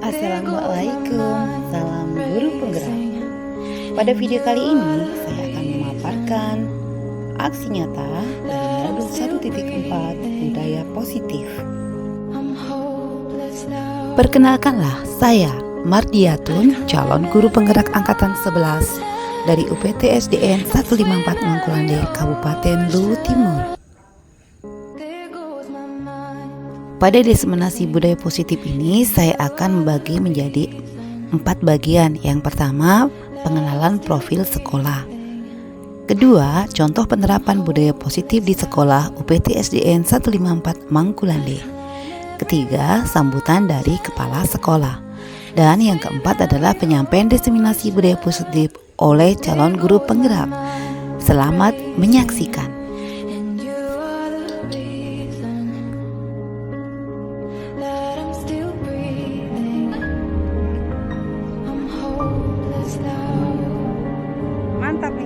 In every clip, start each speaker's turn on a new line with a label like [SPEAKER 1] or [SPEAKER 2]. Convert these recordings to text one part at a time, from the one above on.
[SPEAKER 1] Assalamualaikum, salam guru penggerak. Pada video kali ini saya akan memaparkan aksi nyata dari modul 1.4 budaya positif. Perkenalkanlah, saya Mardiatun, calon guru penggerak angkatan 11 dari UPT SDN 154 Mangkulande, Kabupaten Luwu Timur. Pada diseminasi budaya positif ini, saya akan membagi menjadi 4 bagian. Yang pertama, pengenalan profil sekolah. Kedua, contoh penerapan budaya positif di sekolah UPT SDN 154 Mangkulande. Ketiga, sambutan dari kepala sekolah. Dan yang keempat adalah penyampaian diseminasi budaya positif oleh calon guru penggerak. Selamat menyaksikan. Mantap nih.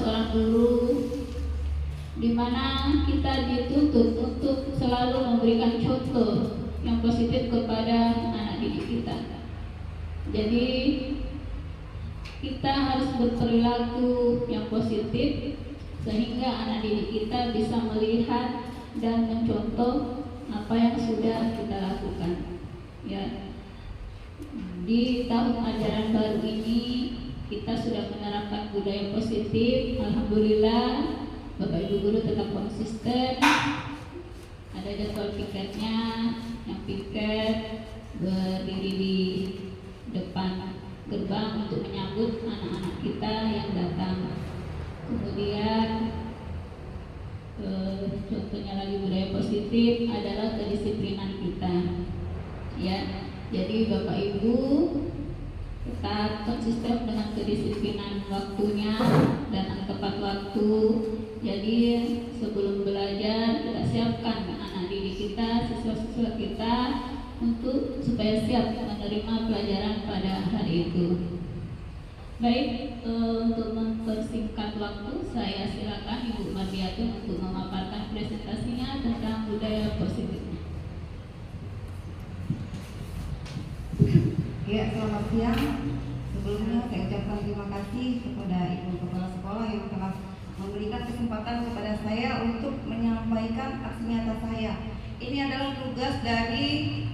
[SPEAKER 2] seorang guru, di mana kita dituntut untuk selalu memberikan contoh yang positif kepada anak didik kita. Jadi kita harus berperilaku yang positif sehingga anak didik kita bisa melihat dan mencontoh apa yang sudah kita lakukan. Ya, di tahun ajaran baru ini kita sudah menerapkan budaya positif. Alhamdulillah, Bapak Ibu guru tetap konsisten. Ada jadwal piketnya, yang piket berdiri di depan gerbang untuk menyambut anak-anak kita yang datang. Kemudian contohnya lagi budaya positif adalah kedisiplinan kita. Ya, jadi Bapak Ibu tetap konsisten dengan kedisiplinan waktunya dan tepat waktu. Jadi sebelum belajar kita siapkan anak didik kita, siswa-siswa kita untuk supaya siap menerima pelajaran pada hari itu. Baik, untuk mempersingkat waktu, saya silakan Ibu Mardiatun untuk memaparkan presentasinya tentang budaya positif.
[SPEAKER 3] Ya, selamat siang. Sebelumnya saya ucapkan terima kasih kepada Ibu Kepala Sekolah yang telah memberikan kesempatan kepada saya untuk menyampaikan aksi nyata saya. Ini adalah tugas dari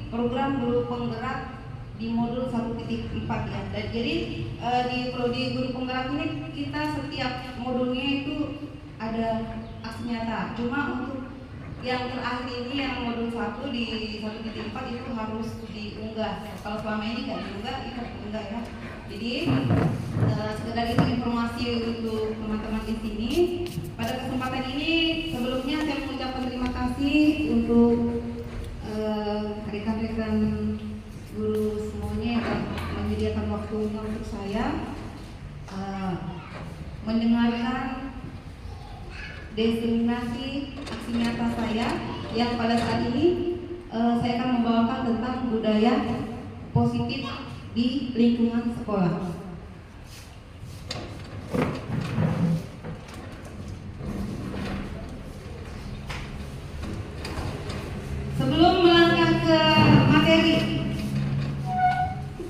[SPEAKER 3] program guru penggerak di modul 1.4 ya. Dan jadi di prodi guru penggerak ini kita setiap modulnya itu ada aksi nyata. Cuma untuk yang terakhir ini yang modul 1 di 1.4 itu harus diunggah. Kalau selama ini nggak diunggah, itu diunggah ya. Jadi sekedar itu informasi untuk teman-teman di sini. Pada kesempatan ini sebelumnya saya mengucapkan terima kasih untuk rekan-rekan guru semuanya yang menyediakan waktunya untuk saya mendengarkan destinasi aksi nyata saya yang pada saat ini saya akan membawakan tentang budaya positif di lingkungan sekolah. Sebelum melangkah ke materi,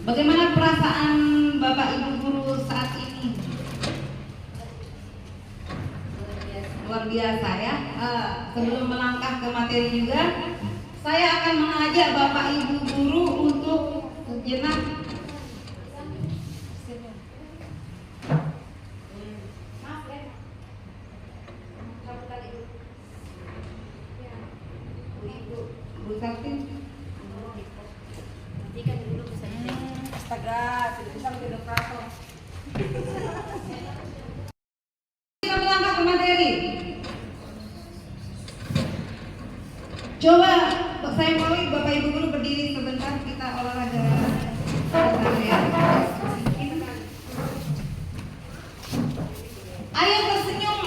[SPEAKER 3] bagaimana perasaan Bapak Ibu guru saat ini? Luar biasa ya. Sebelum melangkah ke materi juga, saya akan mengajak Bapak Ibu guru untuk sejenak Bu Sakti.
[SPEAKER 4] Nanti kan dulu bisa
[SPEAKER 3] Astaga, tidak bisa lebih operator. Kita melangkah ke materi. Coba saya mau Bapak Ibu guru berdiri sebentar, kita olahraga. Ayo tersenyum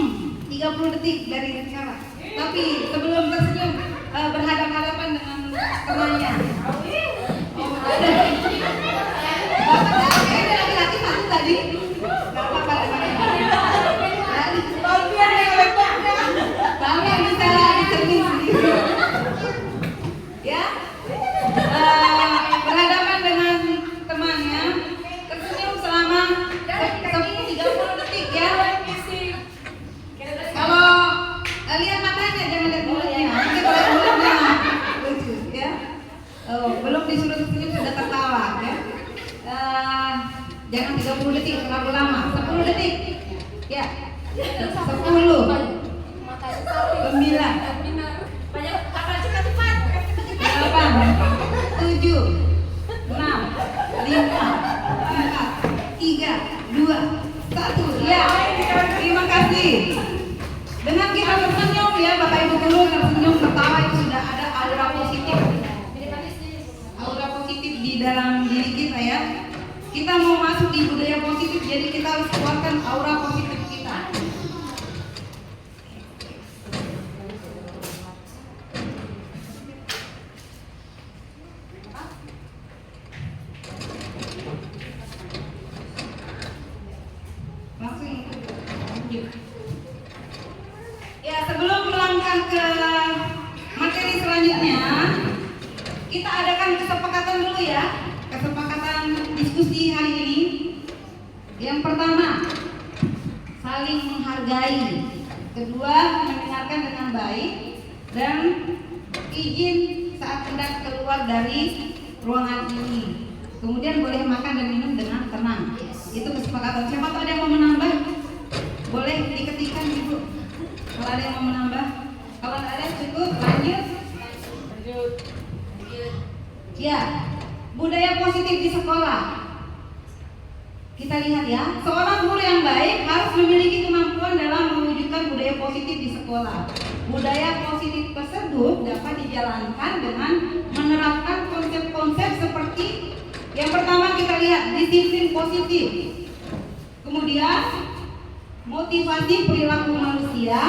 [SPEAKER 3] 30 detik dari sekarang. Tapi sebelum tersenyum berhadapan-hadapan dengan temannya. Oh, ada. Ada laki-laki satu tadi. Gak apa-apa Bang yang bisa dicermin sendiri. Ya, berhadapan dengan temannya, tersenyum selama 30 detik ya. Kalau lihat matanya jangan lihat mulutnya. Nanti kalau lihat mulutnya lucu ya. Belum disuruh senyum sudah tertawa ya. Jangan 30 detik terlalu lama. 10 detik. Ya. 10. 9. 8. 7. 6. 5. 4. 3. 2. 1. Ya. Terima kasih. Dengan kita tersenyum ya Bapak Ibu guru, tersenyum tertawa itu sudah ada aura positif. Aura positif di dalam diri kita ya. Kita mau masuk di budaya positif, jadi kita harus keluarkan aura positif kita. Langsung lanjut. melangkah ke materi selanjutnya, kita adakan kesepakatan dulu ya, kesepakatan diskusi hari ini. Yang pertama, saling menghargai. Kedua, mendengarkan dengan baik. Dan izin saat hendak keluar dari ruangan ini. Kemudian boleh makan dan minum dengan tenang. Itu kesepakatan. Siapa tahu ada yang mau menambah? Boleh diketikkan Ibu. Kalau ada yang mau menambah. Kalau tidak ada cukup, lanjut. Ya, budaya positif di sekolah. Kita lihat ya, seorang guru yang baik harus memiliki kemampuan dalam mewujudkan budaya positif di sekolah. Budaya positif tersebut dapat dijalankan dengan menerapkan konsep-konsep seperti yang pertama kita lihat disiplin positif. Kemudian motivasi perilaku manusia.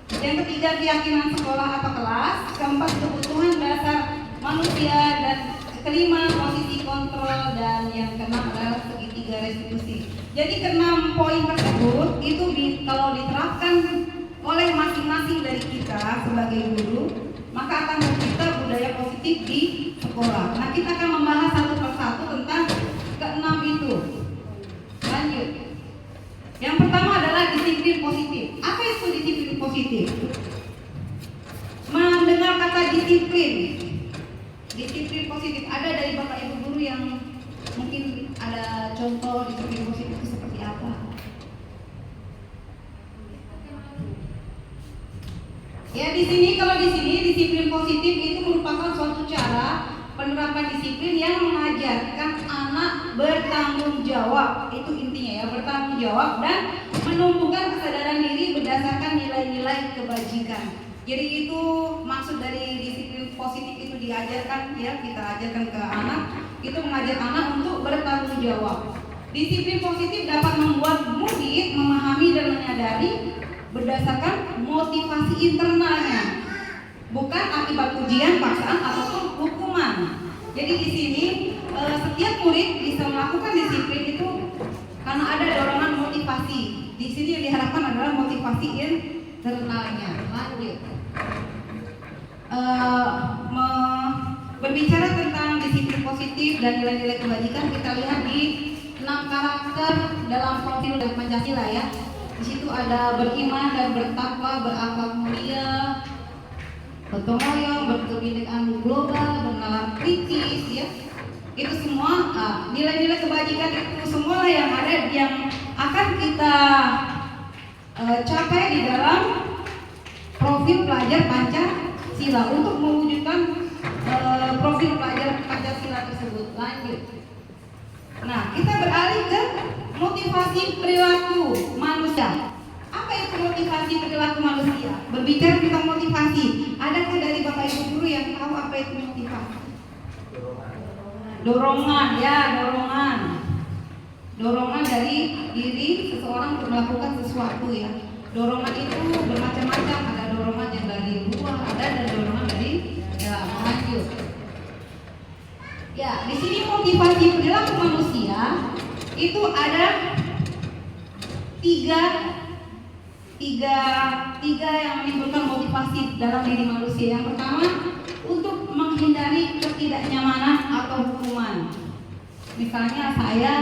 [SPEAKER 3] Yang ketiga keyakinan sekolah atau kelas. Keempat kebutuhan dasar manusia, dan kelima posisi kontrol, dan yang keenam adalah segitiga restitusi. Jadi keenam poin tersebut itu kalau diterapkan oleh masing-masing dari kita sebagai guru, maka akan tercipta budaya positif di sekolah. Nah, kita akan membahas satu persatu tentang keenam itu. Lanjut. Yang pertama adalah disiplin positif. Apa itu disiplin positif? Mendengar kata disiplin. Disiplin positif ada dari Bapak Ibu guru yang mungkin ada contoh disiplin positif itu seperti apa? Ya di sini disiplin positif itu merupakan suatu cara penerapan disiplin yang mengajarkan anak bertanggung jawab. Itu intinya ya, bertanggung jawab dan menumbuhkan kesadaran diri berdasarkan nilai-nilai kebajikan. Jadi itu maksud dari disiplin positif itu diajarkan ya, kita ajarkan ke anak, itu mengajar anak untuk bertanggung jawab. Disiplin positif dapat membuat murid memahami dan menyadari berdasarkan motivasi internalnya, bukan akibat ujian, paksaan ataupun hukuman. Jadi di sini setiap murid bisa melakukan disiplin itu karena ada dorongan motivasi. Di sini yang diharapkan adalah motivasi internalnya. Lanjut. Berbicara tentang disiplin positif dan nilai-nilai kebajikan, kita lihat di 6 karakter dalam profil dari Pancasila ya. Di situ ada beriman dan bertakwa, berakhlak mulia, gotong royong, berkebinekaan global, bernalar kritis ya. Itu semua nilai-nilai kebajikan itu semua yang ada yang akan kita capai di dalam profil pelajar Pancasila untuk mewujudkan profil pelajar Pancasila tersebut. Lanjut. Nah, kita beralih ke motivasi perilaku manusia. Apa itu motivasi perilaku manusia? Berbicara tentang motivasi, adakah dari Bapak Ibu guru yang tahu apa itu motivasi? Dorongan ya, dorongan dari diri seseorang untuk melakukan sesuatu ya. Dorongan itu bermacam-macam, ada dorongan yang dari luar, ada dan dorongan dari dalam. Lanjut. Ya, di sini motivasi perilaku manusia itu ada tiga yang menimbulkan motivasi dalam diri manusia. Yang pertama, untuk menghindari ketidaknyamanan atau hukuman. Misalnya saya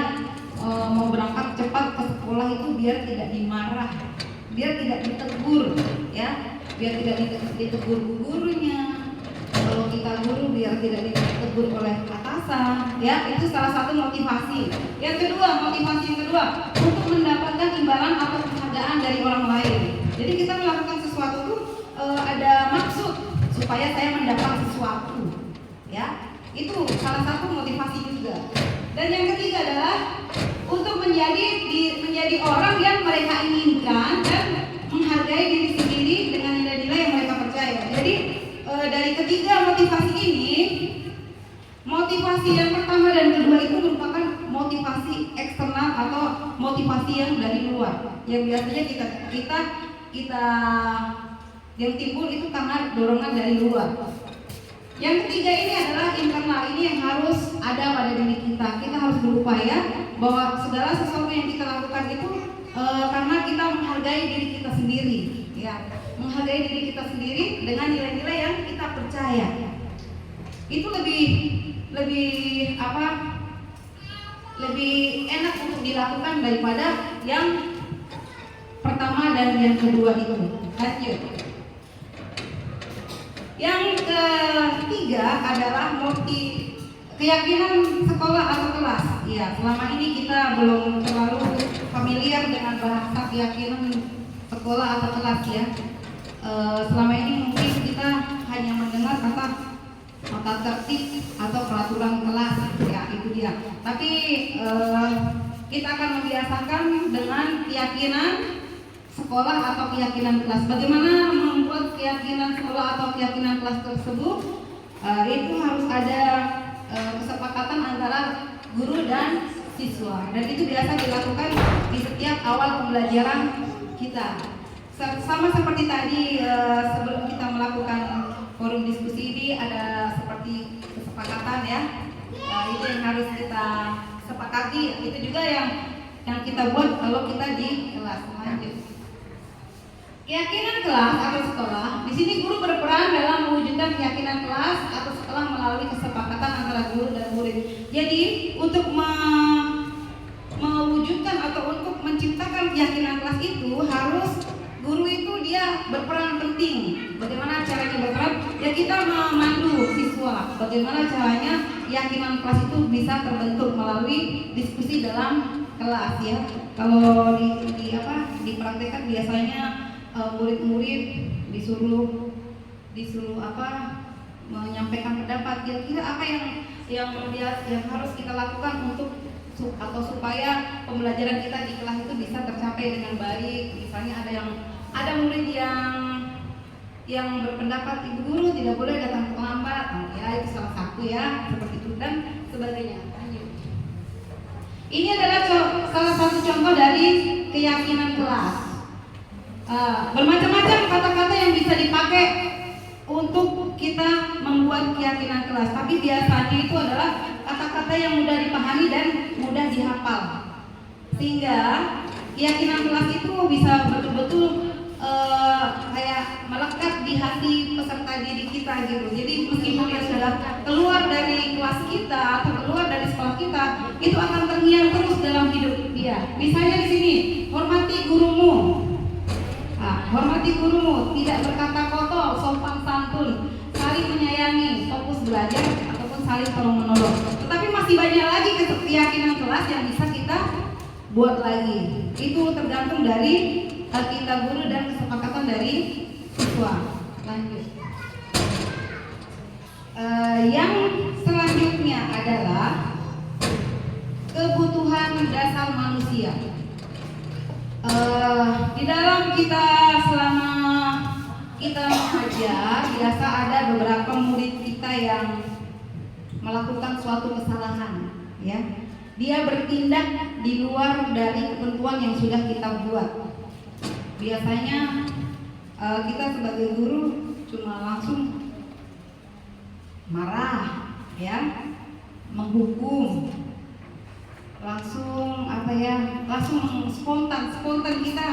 [SPEAKER 3] mau berangkat cepat ke sekolah itu biar tidak dimarah, biar tidak ditegur, ya, biar tidak ditegur gurunya. Kalau kita guru biar tidak ditegur oleh atasan, ya, itu salah satu motivasi. Yang kedua, motivasi yang kedua untuk mendapatkan imbalan atau penghargaan dari orang lain. Jadi kita melakukan sesuatu tuh ada maksud supaya saya mendapat sesuatu, ya, itu salah satu motivasi juga. Dan yang ketiga adalah untuk menjadi orang yang mereka inginkan dan menghargai diri sendiri dengan nilai-nilai yang mereka percaya. Jadi dari ketiga motivasi ini, motivasi yang pertama dan kedua itu merupakan motivasi eksternal atau motivasi yang dari luar, yang biasanya kita yang timbul itu karena dorongan dari luar. Yang ketiga ini adalah internal, ini yang harus ada pada diri kita. Kita harus berupaya bahwa segala sesuatu yang kita lakukan itu karena kita menghargai diri kita sendiri, ya. ya. Menghargai diri kita sendiri dengan nilai-nilai yang kita percaya. Itu lebih enak untuk dilakukan daripada yang pertama dan yang kedua itu. Lanjut. Yang ketiga adalah keyakinan sekolah atau kelas. Ya, selama ini kita belum terlalu familiar dengan bahasa keyakinan sekolah atau kelas ya. Selama ini mungkin kita hanya mendengar kata tata tertib atau peraturan kelas, ya itu dia. Tapi kita akan membiasakan dengan keyakinan sekolah atau keyakinan kelas. Bagaimana membuat keyakinan sekolah atau keyakinan kelas tersebut? Itu harus ada kesepakatan antara guru dan siswa, dan itu biasa dilakukan di setiap awal pembelajaran kita. Sama seperti tadi sebelum kita melakukan forum diskusi ini ada seperti kesepakatan ya. Itu yang harus kita sepakati. Itu juga yang kita buat kalau kita di kelas. Lanjut. Keyakinan kelas atau sekolah. Di sini guru berperan dalam mewujudkan keyakinan kelas atau sekolah melalui kesepakatan antara guru dan murid. Jadi untuk mewujudkan atau untuk menciptakan keyakinan kelas itu harus guru itu dia berperan penting. Bagaimana caranya berperan? Ya kita memandu siswa. Bagaimana caranya keyakinan kelas itu bisa terbentuk melalui diskusi dalam kelas ya. Kalau dipraktekkan biasanya murid-murid disuruh menyampaikan pendapat. Kira-kira apa yang harus kita lakukan untuk supaya pembelajaran kita di kelas itu bisa tercapai dengan baik. Misalnya ada murid yang berpendapat ibu guru tidak boleh datang terlambat, ya itu salah satu ya, seperti itu dan sebagainya. Ini adalah salah satu contoh dari keyakinan kelas. Bermacam-macam kata-kata yang bisa dipakai untuk kita membuat keyakinan kelas, tapi biasanya itu adalah kata-kata yang mudah dipahami dan mudah dihafal, sehingga keyakinan kelas itu bisa betul-betul kayak melekat di hati peserta didik kita gitu. Jadi meskipun dia sudah keluar dari kelas kita atau keluar dari sekolah kita, itu akan terngiang terus dalam hidup dia. Misalnya di sini, hormati gurumu. Hormati gurumu, tidak berkata kotor, sopan santun, saling menyayangi, fokus belajar ataupun saling tolong menolong. Tetapi masih banyak lagi keyakinan kelas yang bisa kita buat lagi. Itu tergantung dari kita guru dan kesepakatan dari siswa. Lanjut. Yang selanjutnya adalah kebutuhan dasar manusia. Di dalam kita selama kita mengajar, biasa ada beberapa murid kita yang melakukan suatu kesalahan, ya. Dia bertindak di luar dari ketentuan yang sudah kita buat. Biasanya kita sebagai guru cuma langsung marah, ya, menghukum, langsung spontan kita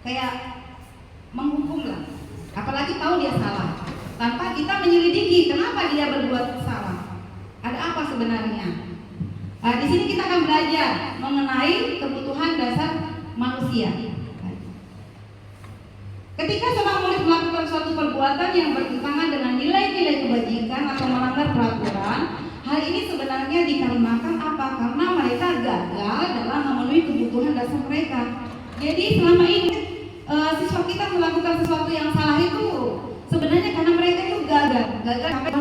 [SPEAKER 3] kayak menghukum lah, apalagi tahu dia salah, tanpa kita menyelidiki kenapa dia berbuat salah, ada apa sebenarnya. Di sini kita akan belajar mengenai kebutuhan dasar manusia. Ketika seorang murid melakukan suatu perbuatan yang bertentangan dengan nilai-nilai kebajikan atau melanggar peraturan, hal ini sebenarnya dikarenakan apa? Karena mereka gagal dalam memenuhi kebutuhan dasar mereka. Jadi selama ini siswa kita melakukan sesuatu yang salah itu sebenarnya karena mereka itu gagal sampai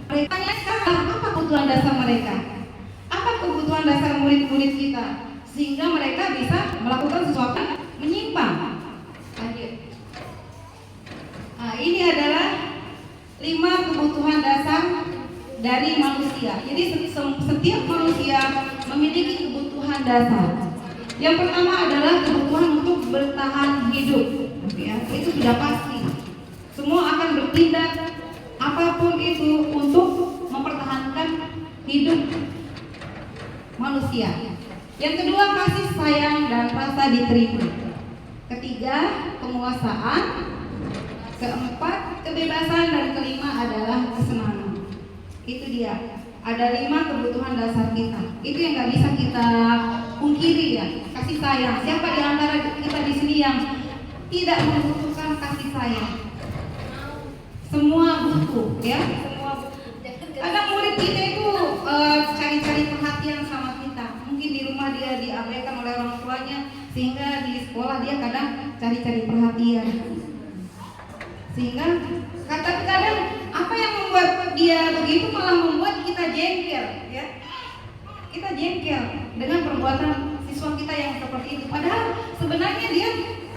[SPEAKER 3] mereka sekarang apa kebutuhan dasar mereka? Apa kebutuhan dasar murid-murid kita sehingga mereka bisa melakukan sesuatu yang menyimpang? Lanjut. Ini adalah 5 kebutuhan dasar dari manusia. Jadi setiap manusia memiliki kebutuhan dasar. Yang pertama adalah kebutuhan untuk bertahan hidup, ya, itu sudah pasti. Semua akan bertindak apapun itu untuk mempertahankan hidup manusia. Yang kedua, kasih sayang dan rasa diterima. ketiga penguasaan, keempat kebebasan, dan kelima adalah kesenangan. Itu dia. Ada 5 kebutuhan dasar kita. Itu yang nggak bisa kita pungkiri ya. Kasih sayang. Siapa di antara kita di sini yang tidak membutuhkan kasih sayang? Semua butuh, ya. Semua butuh. Kadang murid kita itu cari-cari perhatian sama kita. Mungkin di rumah dia diabaikan oleh orang tuanya, sehingga di sekolah dia kadang cari-cari perhatian. Sehingga kadang apa yang membuat dia begitu malah membuat kita jengkel, ya. Kita jengkel dengan perbuatan siswa kita yang seperti itu. Padahal sebenarnya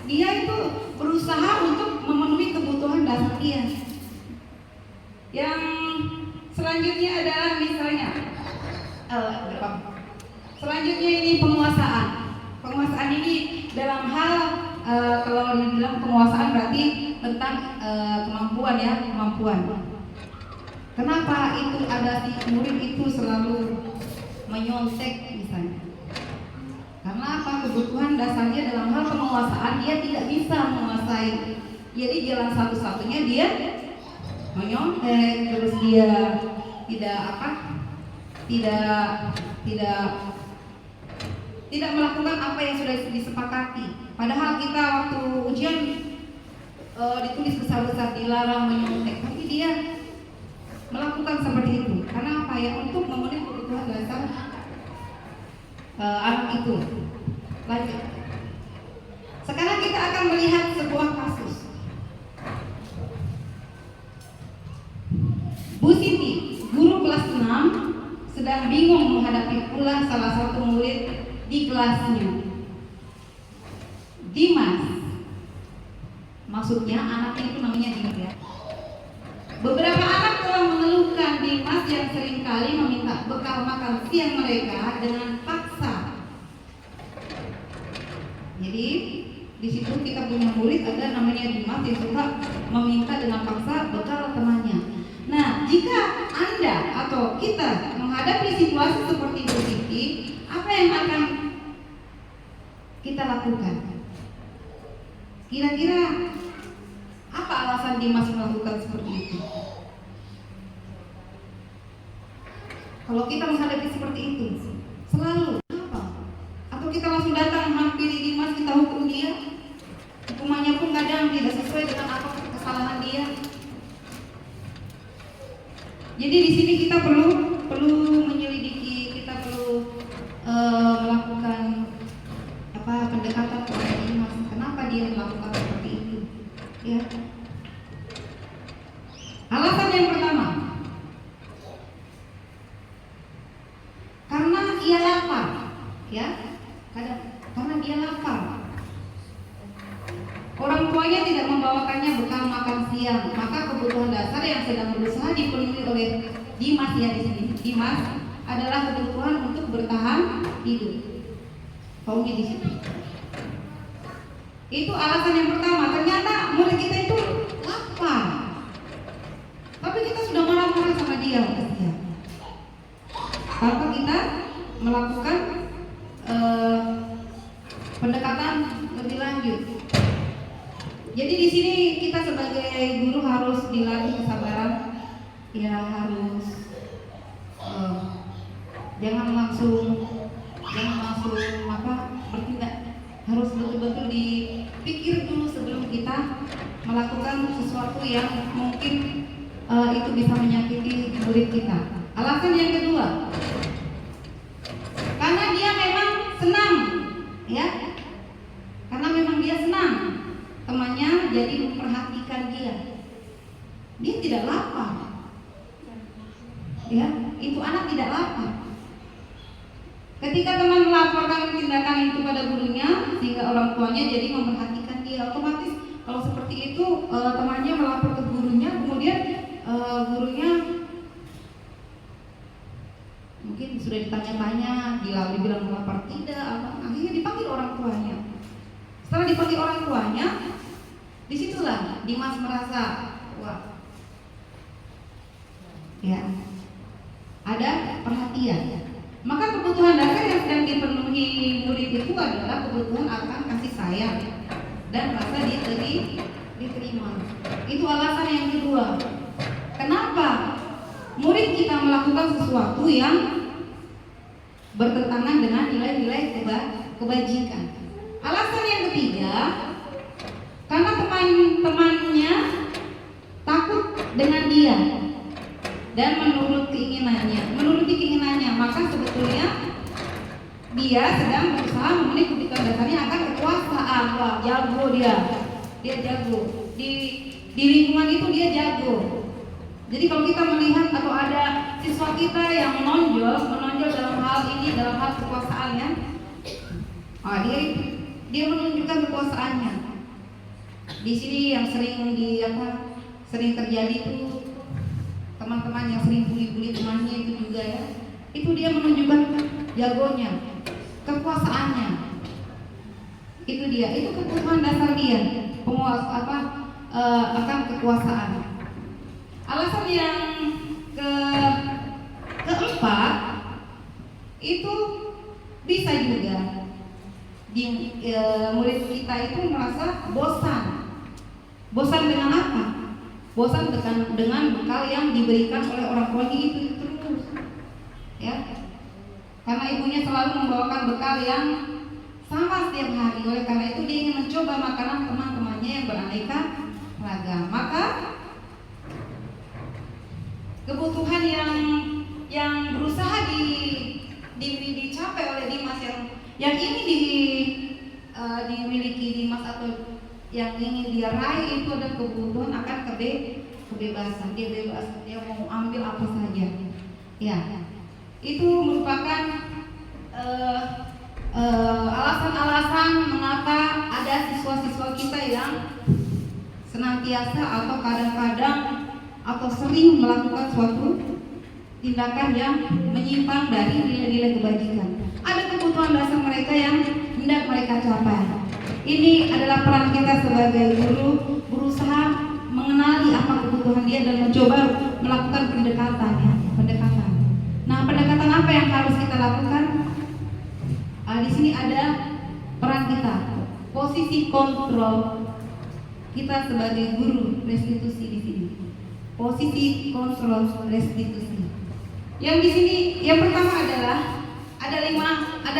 [SPEAKER 3] dia itu berusaha untuk memenuhi kebutuhan dasar dia. Yang selanjutnya adalah misalnya selanjutnya ini penguasaan. Penguasaan ini dalam hal kalau dibilang penguasaan berarti tentang kemampuan, ya, kemampuan. Kenapa itu ada si murid itu selalu menyontek misalnya? Karena apa? Kebutuhan dasarnya dalam hal penguasaan dia tidak bisa menguasai. Jadi jalan satu-satunya dia menyontek, terus dia tidak melakukan apa yang sudah disepakati. Padahal kita waktu ujian ditulis besar-besar dilarang menyontek, tapi dia melakukan seperti itu. Karena apa ya? Untuk memenuhi kebutuhan dasar anak itu. Lanjut. Sekarang kita akan melihat sebuah kasus. Bu Siti, guru kelas 6, sedang bingung menghadapi pula salah satu murid di kelasnya. Dimas, maksudnya anaknya itu namanya Dimas, ya. Beberapa anak telah mengeluhkan Dimas yang seringkali meminta bekal makan siang mereka dengan paksa. Jadi di situ kita punya murid ada namanya Dimas yang suka meminta dengan paksa bekal temannya. Nah, jika Anda atau kita menghadapi situasi seperti Bu Siti, apa yang akan kita lakukan? Kira-kira apa alasan Dimas melakukan seperti itu? Kalau kita menghadapi seperti itu, selalu apa? Atau kita langsung datang hampiri Dimas, kita hukum dia? Hukumannya pun kadang tidak sesuai dengan apa kesalahan dia. Jadi di sini kita perlu menyelidiki, kita perlu melakukan pendekatan kepada Dimas. Kenapa dia melakukan seperti itu? Ya. Alasan yang pertama, karena ia lapar, ya. Karena dia lapar. Orang tuanya tidak membawakannya bekal makan siang, maka kebutuhan dasar yang sedang berusaha dipenuhi oleh Dimas, ya, di sini. Dimas adalah kebutuhan untuk bertahan hidup. Kaumnya di situ. Itu alasan yang pertama. Ternyata murid kita itu lapar, tapi kita sudah marah-marah sama dia. Tanpa kita melakukan pendekatan lebih lanjut. Jadi di sini kita sebagai guru harus dilatih kesabaran, ya, harus jangan langsung bertindak. Harus betul-betul dipikir dulu sebelum kita melakukan sesuatu yang mungkin itu bisa menyakiti murid kita. Alasan yang kedua, karena dia memang senang, ya, karena memang dia senang temannya jadi memperhatikan dia. Dia tidak lapar, ya, itu anak tidak lapar. Ketika teman melaporkan tindakan itu pada gurunya, sehingga orang tuanya jadi memperhatikan dia, otomatis kalau seperti itu temannya melapor ke gurunya, kemudian gurunya mungkin sudah ditanya-tanya, dibilang melapor tidak, akhirnya dipanggil orang tuanya. Setelah dipanggil orang tuanya, disitulah Dimas merasa, wah, ya, ada perhatian. Maka kebutuhan dasar yang sedang dipenuhi murid itu adalah kebutuhan akan kasih sayang. itu alasan yang kedua. Kenapa murid kita melakukan sesuatu yang bertentangan dengan nilai-nilai kebajikan? Alasan yang ketiga, karena teman-temannya takut dengan dia dan menuruti keinginannya, maka sebetulnya dia sedang berusaha memenuhi kebutuhan dasarnya akan kekuasaan. Wah, jago dia jago di lingkungan itu, dia jago. Jadi kalau kita melihat atau ada siswa kita yang menonjol dalam hal ini, dalam hal kekuasaannya, dia menunjukkan kekuasaannya. Di sini yang sering terjadi itu teman-teman yang sering bully temannya itu juga ya. Itu dia menunjukkan jagonya, kekuasaannya. Itu kebutuhan dasar dia, akan kekuasaan. Alasan yang keempat itu bisa juga murid kita itu merasa bosan dengan apa? Bosan dengan bekal yang diberikan oleh orang tuanya itu terus, ya. Karena ibunya selalu membawakan bekal yang sama setiap hari. Oleh karena itu dia ingin mencoba makanan teman-temannya yang beraneka ragam. Maka kebutuhan yang berusaha dicapai oleh Dimas yang ini dimiliki Dimas atau yang ingin dia raih itu adalah kebutuhan akan kebebasan. Dia bebas, dia mau ambil apa saja. Ya, itu merupakan alasan-alasan mengapa ada siswa-siswa kita yang senantiasa atau kadang-kadang atau sering melakukan suatu tindakan yang menyimpang dari nilai-nilai kebajikan. Ada kebutuhan dasar mereka yang hendak mereka capai. Ini adalah peran kita sebagai guru, berusaha mengenali apa kebutuhan dia dan mencoba melakukan pendekatan. Nah, pendekatan apa yang harus kita lakukan? Di sini ada peran kita, posisi kontrol kita sebagai guru restitusi di sini. Posisi kontrol restitusi. Yang di sini yang pertama adalah ada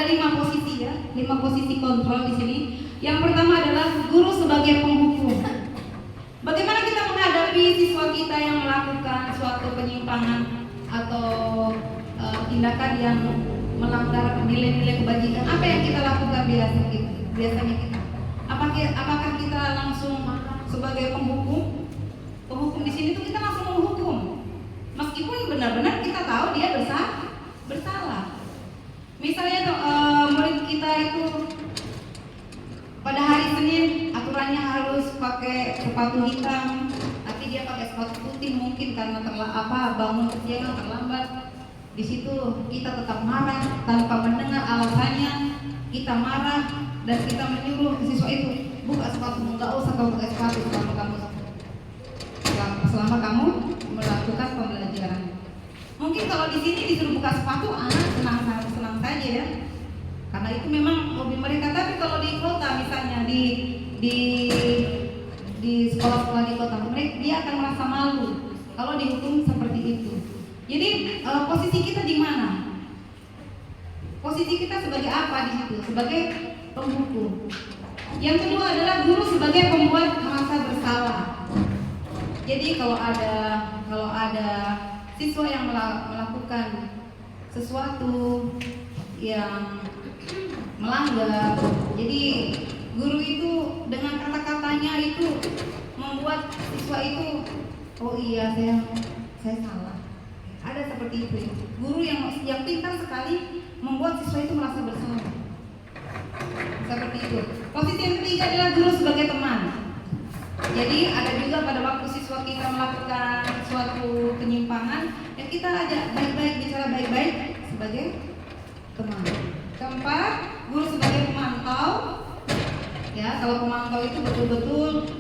[SPEAKER 3] lima posisi ya, 5 posisi kontrol di sini. Yang pertama adalah guru sebagai penghukum. Bagaimana kita menghadapi siswa kita yang melakukan suatu penyimpangan atau tindakan yang melanggar nilai-nilai kebajikan? Apa yang kita lakukan biasanya kita? Apakah kita langsung sebagai penghukum? Penghukum di sini tuh kita langsung menghukum, meskipun benar-benar kita tahu dia bersalah. Misalnya murid kita itu pada hari Senin aturannya harus pakai sepatu hitam, tapi dia pakai sepatu putih mungkin karena bangun kesiangan terlambat. Di situ kita tetap marah tanpa mendengar alasannya. Kita marah dan kita menyuruh siswa itu buka sepatumu, nggak usah kamu pakai sepatu selama kamu melakukan pembelajaran. Mungkin kalau di sini disuruh buka sepatu, anak senang saja ya, karena itu memang hobi mereka. Tapi kalau di kota misalnya di sekolah-sekolah di kota, dia akan merasa malu kalau dihukum seperti itu. Jadi posisi kita di mana? Posisi kita sebagai apa di situ? Sebagai penghukum. Yang kedua adalah guru sebagai pembuat merasa bersalah. Jadi kalau ada siswa yang melakukan sesuatu yang melanggar, jadi guru itu dengan kata-katanya itu membuat siswa itu, oh iya saya salah. Ada seperti itu. Guru yang pintar sekali membuat siswa itu merasa bersalah. Seperti itu. Posisi yang ketiga adalah guru sebagai teman. Jadi ada juga pada waktu siswa kita melakukan suatu penyimpangan, ya kita ajak baik-baik, bicara baik-baik sebagai teman. Keempat, guru sebagai pemantau. Ya, kalau pemantau itu betul-betul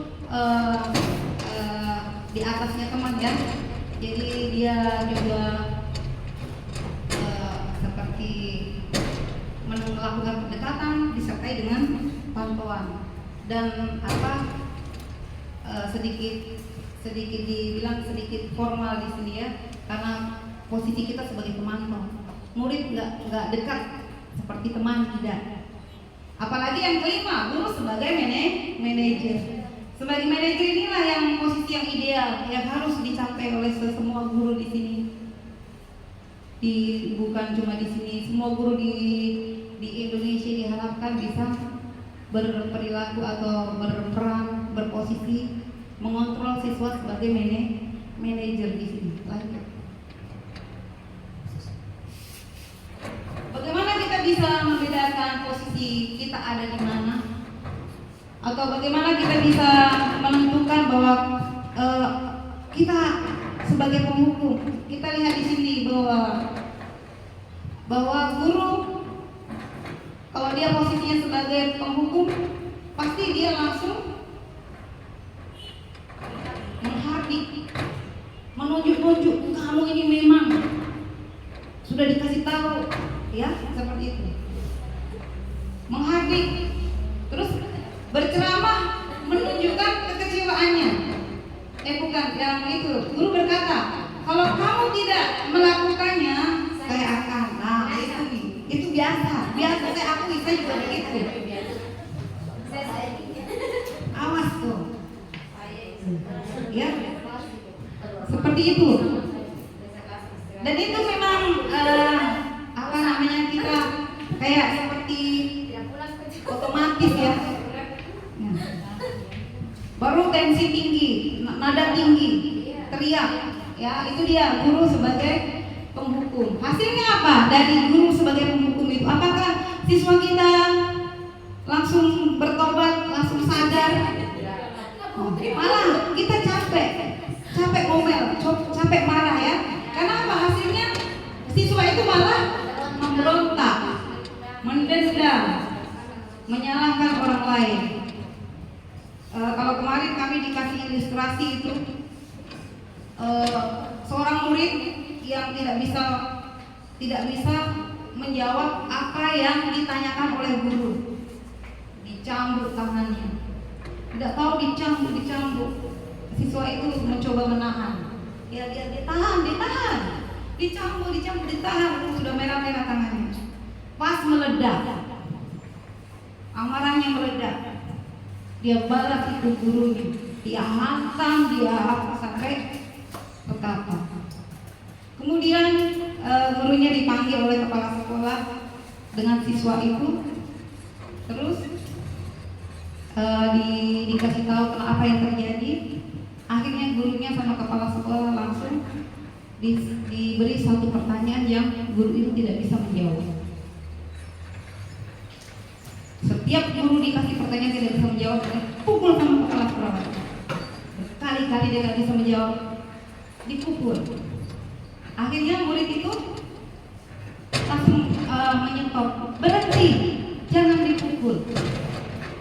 [SPEAKER 3] di atasnya teman ya. Jadi dia juga seperti melakukan pendekatan disertai dengan pantauan dan sedikit sedikit dibilang sedikit formal di sini ya, karena posisi kita sebagai pemantau. Murid nggak dekat seperti teman, tidak. Apalagi yang kelima, guru sebagai manajer. Sebagai manajer inilah yang posisi yang ideal yang harus dicapai oleh semua guru di sini. Bukan cuma di sini, semua guru di Indonesia diharapkan bisa berperilaku atau berperan, berposisi mengontrol siswa sebagai manajer di sini. Lanjut. Bagaimana kita bisa membedakan posisi kita ada di mana? Atau bagaimana kita bisa menentukan bahwa kita sebagai penghukum? Kita lihat di sini bahwa guru kalau dia posisinya sebagai penghukum, pasti dia langsung menghardik, menunjuk-nunjuk, kamu ini memang sudah dikasih tahu, ya seperti itu. Menghardik, terus berceramah, menunjukkan kekecewaannya. Bukan yang itu. Guru berkata, kalau kamu tidak melakukannya, saya akan. Nah, itu biasa. Saya akui, saya juga begitu. Awas tuh. Ya, seperti itu. Dan itu memang apa namanya, kita kayak seperti otomatis ya. Baru tensi tinggi, nada tinggi, teriak, ya itu dia guru sebagai penghukum. Hasilnya apa dari guru sebagai penghukum itu? Apakah siswa kita langsung bertobat, langsung sadar? Malah kita capek ngomel, capek marah ya. Karena apa hasilnya? Siswa itu malah memberontak, mendendam, menyalahkan orang lain. Kalau kemarin kami dikasih ilustrasi itu seorang murid yang tidak bisa menjawab apa yang ditanyakan oleh guru, dicambuk tangannya, tidak tahu dicambuk. Siswa itu mencoba menahan, ya dia ditahan, ditahan, sudah merah-merah tangannya. Pas meledak, amarahnya meledak, dia balas itu gurunya, dia hantam, dia apa sampai betapa. Kemudian gurunya dipanggil oleh kepala sekolah dengan siswa itu, terus dikasih tahu apa yang terjadi. Akhirnya gurunya sama kepala sekolah langsung diberi satu pertanyaan yang guru itu tidak bisa menjawab. Setiap guru dikasih pertanyaan tidak bisa menjawab, pukul sama kepala sekolah. Berkali-kali dia tidak bisa menjawab, dipukul. Akhirnya murid itu langsung menyetop, berhenti, jangan dipukul.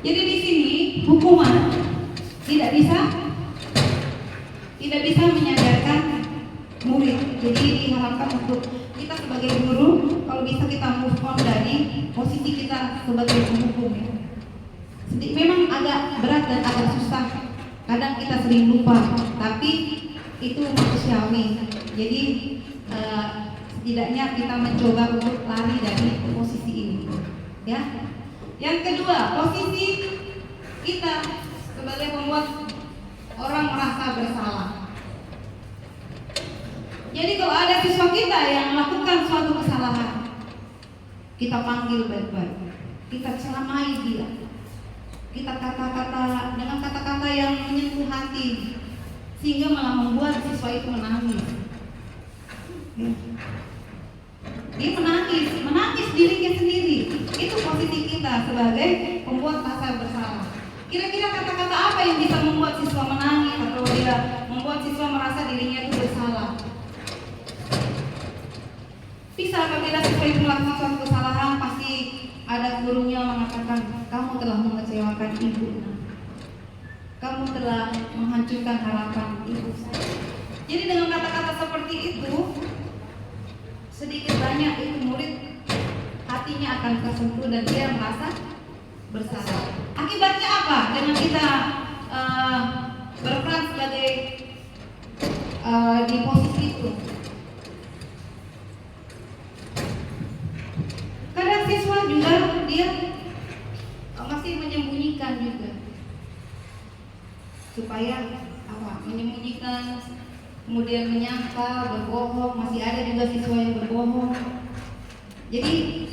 [SPEAKER 3] Jadi di sini hukuman tidak bisa menyadarkan murid. Jadi diharapkan untuk kita sebagai guru, kalau bisa kita move on dari posisi kita sebagai penghukum ya. Memang agak berat dan agak susah, kadang kita sering lupa, tapi itu manusiawi. Jadi setidaknya kita mencoba untuk lari dari posisi ini ya. Yang kedua, posisi kita sebagai pembuat orang merasa bersalah. Jadi kalau ada siswa kita yang melakukan suatu kesalahan, kita panggil baik-baik, kita ceramai dia, kita dengan kata-kata yang menyentuh hati, sehingga malah membuat siswa itu menangis. Dia menangis dirinya sendiri. Itu posisi kita sebagai pembuat rasa bersalah. Kira-kira kata-kata apa yang bisa membuat siswa menangis atau dia membuat siswa merasa dirinya itu bersalah? Bisa apabila siswa itu melakukan suatu kesalahan, pasti ada gurunya mengatakan, kamu telah mengecewakan ibu, kamu telah menghancurkan harapan ibu saya. Jadi dengan kata-kata seperti itu, sedikit banyak itu murid hatinya akan tersentuh dan dia merasa bersalah. Akibatnya apa? Dengan kita berperan sebagai di posisi itu. Kadang siswa juga dia masih menyembunyikan juga, supaya apa? Menyembunyikan, kemudian menyangka, berbohong. Masih ada juga siswa yang berbohong. Jadi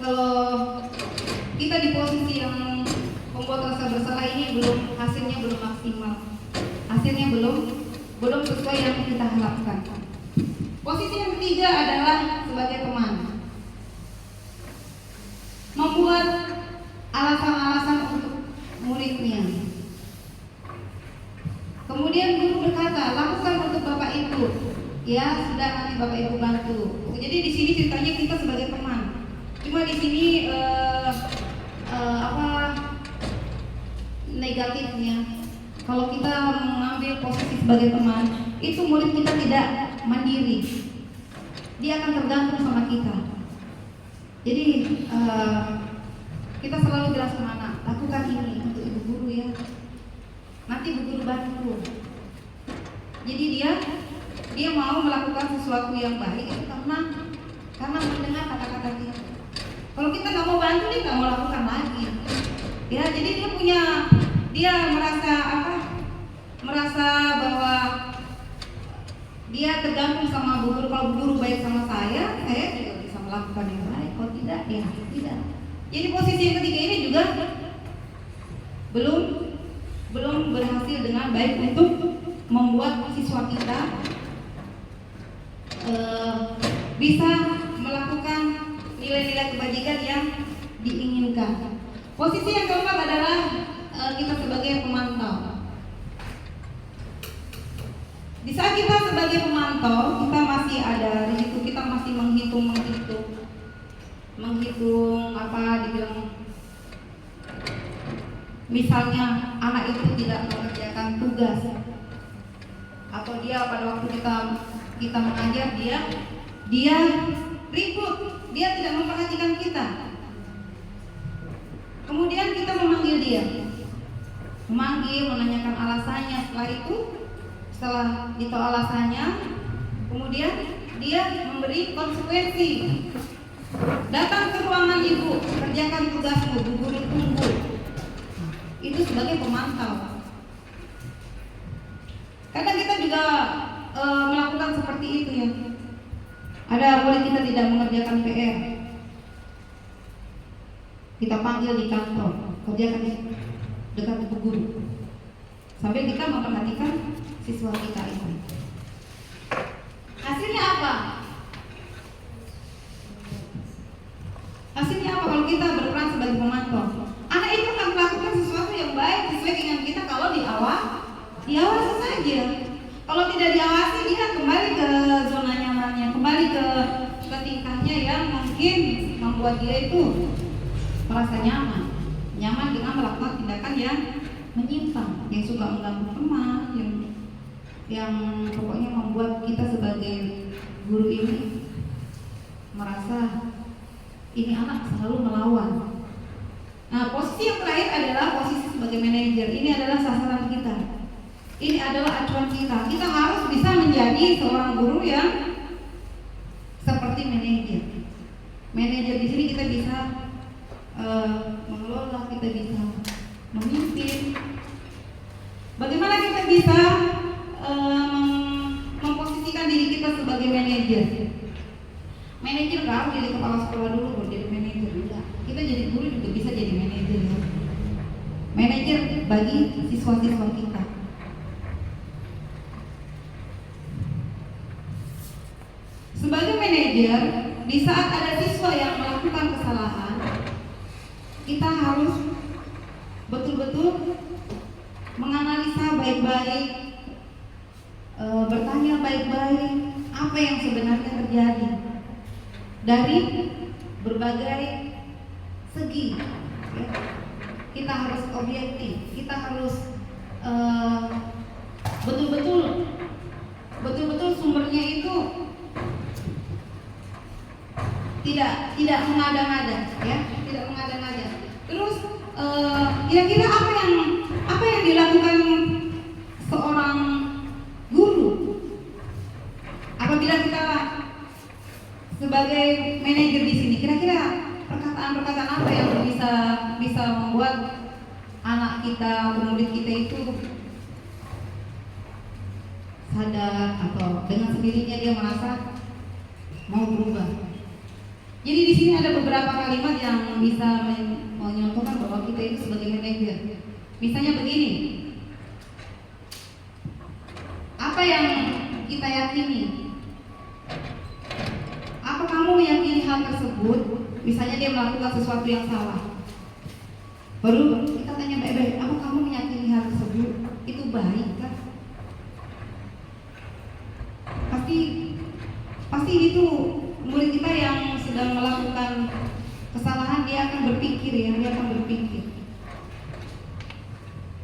[SPEAKER 3] kalau kita di posisi yang membuat rasa bersalah ini hasilnya belum maksimal, hasilnya belum sesuai yang kita harapkan. Posisi yang ketiga adalah sebagai teman, membuat alasan-alasan untuk muridnya. Kemudian guru berkata, lakukan untuk bapak ibu. Ya sudah, nanti bapak ibu bantu. Jadi di sini ceritanya kita sebagai teman. Cuma di sini negatifnya, kalau kita mengambil posisi sebagai teman, itu murid kita tidak mandiri. Dia akan tergantung sama kita. Jadi kita selalu bilang sama anak, lakukan ini untuk ibu guru ya. Nanti ibu guru bantu. Jadi dia mau melakukan sesuatu yang baik itu karena mendengar kata-kata kita. Kalau kita nggak mau bantu, dia nggak mau lakukan lagi. Ya, jadi dia merasa bahwa dia tergantung sama bu guru. Kalau bu guru baik sama saya juga bisa melakukan yang baik. Kalau tidak, dia tidak. Jadi posisi yang ketiga ini juga belum berhasil dengan baik untuk membuat siswa kita bisa melakukan nilai-nilai kebajikan yang diinginkan. Posisi yang keempat adalah kita sebagai pemantau. Di saat kita sebagai pemantau, kita masih ada di situ, kita masih menghitung dibilang, misalnya anak itu tidak mengerjakan tugas, atau dia pada waktu kita mengajar dia ribut, dia tidak memperhatikan kita. Kemudian kita memanggil dia, menanyakan alasannya. Setelah ditahu alasannya, kemudian dia memberi konsekuensi. Datang ke ruangan ibu, kerjakan tugasmu, bu guru tunggu. Itu sebagai pemantau. Kadang kita juga melakukan seperti itu ya. Ada murid kita tidak mengerjakan PR, kita panggil di kantor, kerjakan dekat ibu guru, sambil kita memperhatikan siswa kita ini. Hasilnya apa? Hasilnya apa kalau kita berperan sebagai pemantau? Anak itu akan melakukan sesuatu yang baik sesuai dengan kita kalau diawasi saja. Kalau tidak diawasi, dia kembali ke zona nyamannya, kembali ke tingkahnya yang mungkin membuat dia itu merasa nyaman dengan melakukan tindakan yang menyimpang, yang suka mengganggu teman, yang pokoknya membuat kita sebagai guru ini merasa ini anak selalu melawan. Nah, posisi yang terakhir adalah posisi sebagai manajer. Ini adalah sasaran kita. Ini adalah acuan kita. Kita harus bisa menjadi seorang guru yang seperti manajer. Manajer di sini kita bisa mengelola, kita bisa memimpin. Bagaimana kita bisa memposisikan diri kita sebagai manajer? Manajer nggak harus jadi kepala sekolah dulu baru jadi manajer, enggak. Kita jadi guru juga bisa jadi manajer ya. Manajer bagi siswa-siswa kita. Sebagai manajer, di saat ada siswa yang melakukan kesalahan, kita harus betul-betul menganalisa baik-baik, bertanya baik-baik apa yang sebenarnya terjadi dari berbagai segi. Ya. Kita harus objektif, kita harus betul-betul sumbernya itu tidak mengada-ngada, ya, tidak mengada-ngada. Terus kira-kira apa yang dilakukan seorang guru sebagai manajer di sini, kira-kira perkataan-perkataan apa yang bisa membuat anak kita, murid kita itu sadar atau dengan sendirinya dia merasa mau berubah. Jadi di sini ada beberapa kalimat yang bisa menyontohkan bahwa kita itu sebagai manajer. Misalnya begini, apa yang kita yakini? Apa kamu meyakini hal tersebut? Misalnya dia melakukan sesuatu yang salah, baru kita tanya baik-baik, apa kamu meyakini hal tersebut itu baik kan? Pasti itu murid kita yang sedang melakukan kesalahan, dia akan berpikir ya, dia akan berpikir.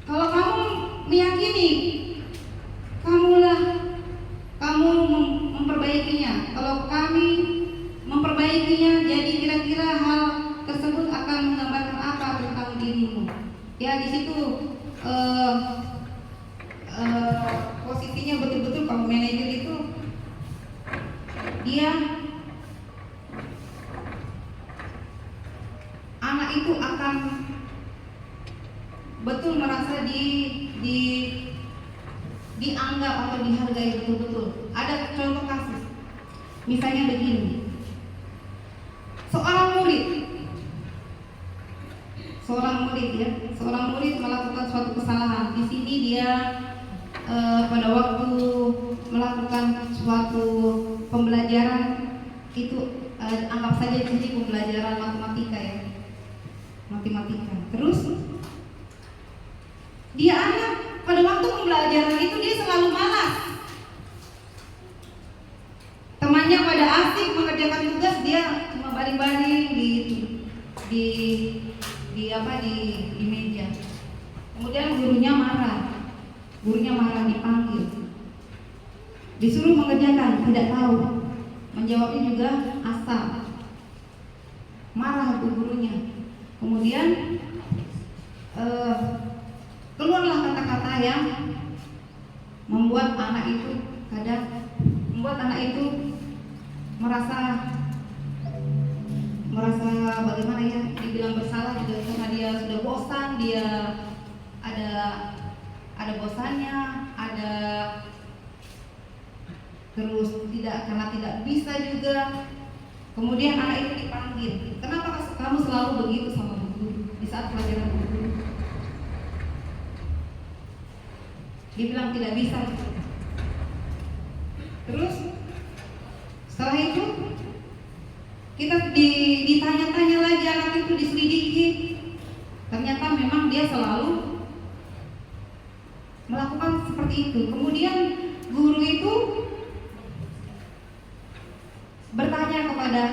[SPEAKER 3] Kalau kamu meyakini, kamu memperbaikinya. Kalau kami memperbaikinya, jadi kira-kira hal tersebut akan menggambarkan apa tentang dirimu. Ya di situ posisinya betul-betul kalau manajer itu dia anak itu akan betul merasa dianggap atau dihargai betul-betul. Ada contoh kasus, misalnya begini, seorang murid melakukan suatu kesalahan. Di sini dia pada waktu melakukan suatu pembelajaran itu anggap saja di sini pembelajaran matematika ya, matematika. Terus dia anak pada waktu pembelajaran itu dia selalu malas. Temannya pada asik mengerjakan tugas, dia cuma baring-baring di meja. Kemudian gurunya marah, dipanggil, disuruh mengerjakan, tidak tahu, menjawabnya juga asal, marah gurunya. Kemudian keluarlah kata-kata yang membuat anak itu merasa bagaimana ya, dibilang bersalah juga karena dia sudah bosan, dia ada bosannya, ada terus karena tidak bisa juga. Kemudian anak itu dipanggil, kenapa kamu selalu begitu sama guru di saat pelajaran guru? Dibilang tidak bisa. Terus setelah itu kita ditanya-tanya lagi, anak itu diselidiki, ternyata memang dia selalu melakukan seperti itu. Kemudian guru itu bertanya kepada